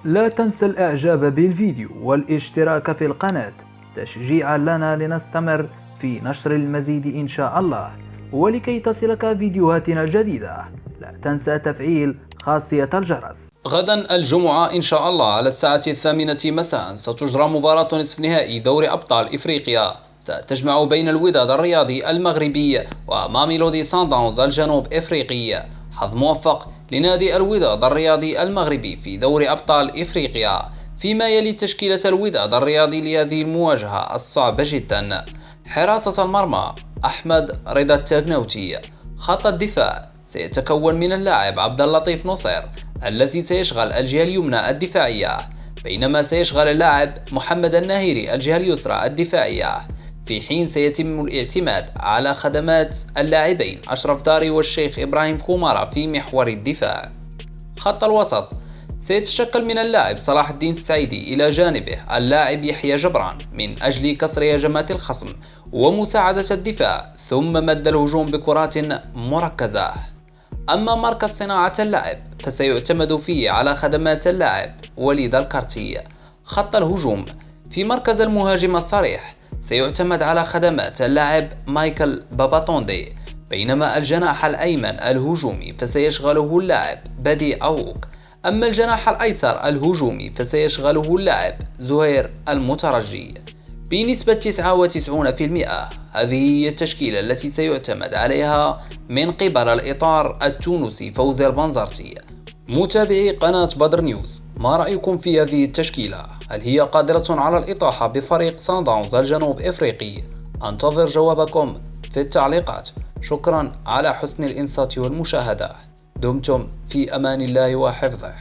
لا تنسى الإعجاب بالفيديو والاشتراك في القناة تشجيعا لنا لنستمر في نشر المزيد إن شاء الله. ولكي تصلك فيديوهاتنا الجديدة لا تنسى تفعيل خاصية الجرس. غدا الجمعة إن شاء الله على الساعة 8 مساء ستجرى مباراة نصف نهائي دوري أبطال إفريقيا ستجمع بين الوداد الرياضي المغربي وماميلودي سانداونز الجنوب إفريقي. حظ موفق لنادي الوداد الرياضي المغربي في دوري أبطال إفريقيا. فيما يلي تشكيلة الوداد الرياضي لهذه المواجهة الصعبة جدا: حراسة المرمى أحمد رضا التاغناوتي. خط الدفاع سيتكون من اللاعب عبد اللطيف نصير الذي سيشغل الجهة اليمنى الدفاعية، بينما سيشغل اللاعب محمد الناهيري الجهة اليسرى الدفاعية، في حين سيتم الاعتماد على خدمات اللاعبين أشرف داري والشيخ إبراهيم كومارا في محور الدفاع. خط الوسط سيتشكل من اللاعب صلاح الدين السعيدي إلى جانبه اللاعب يحيى جبران من أجل كسر هجمات الخصم ومساعدة الدفاع، ثم مد الهجوم بكرات مركزة. أما مركز صناعة اللعب فسيعتمد فيه على خدمات اللاعب وليد الكارتي. خط الهجوم في مركز المهاجم الصريح سيعتمد على خدمات اللاعب مايكل باباتوندي، بينما الجناح الأيمن الهجومي فسيشغله اللاعب بدي أوك. أما الجناح الأيسر الهجومي فسيشغله اللاعب زهير المترجي. بنسبة 99% هذه هي التشكيلة التي سيعتمد عليها من قبل الإطار التونسي فوزي البنزرتي. متابعي قناة بدر نيوز، ما رأيكم في هذه التشكيلة؟ هل هي قادرة على الإطاحة بفريق سانداونز الجنوب إفريقي؟ أنتظر جوابكم في التعليقات. شكرا على حسن الإنصات والمشاهدة. دمتم في أمان الله وحفظه.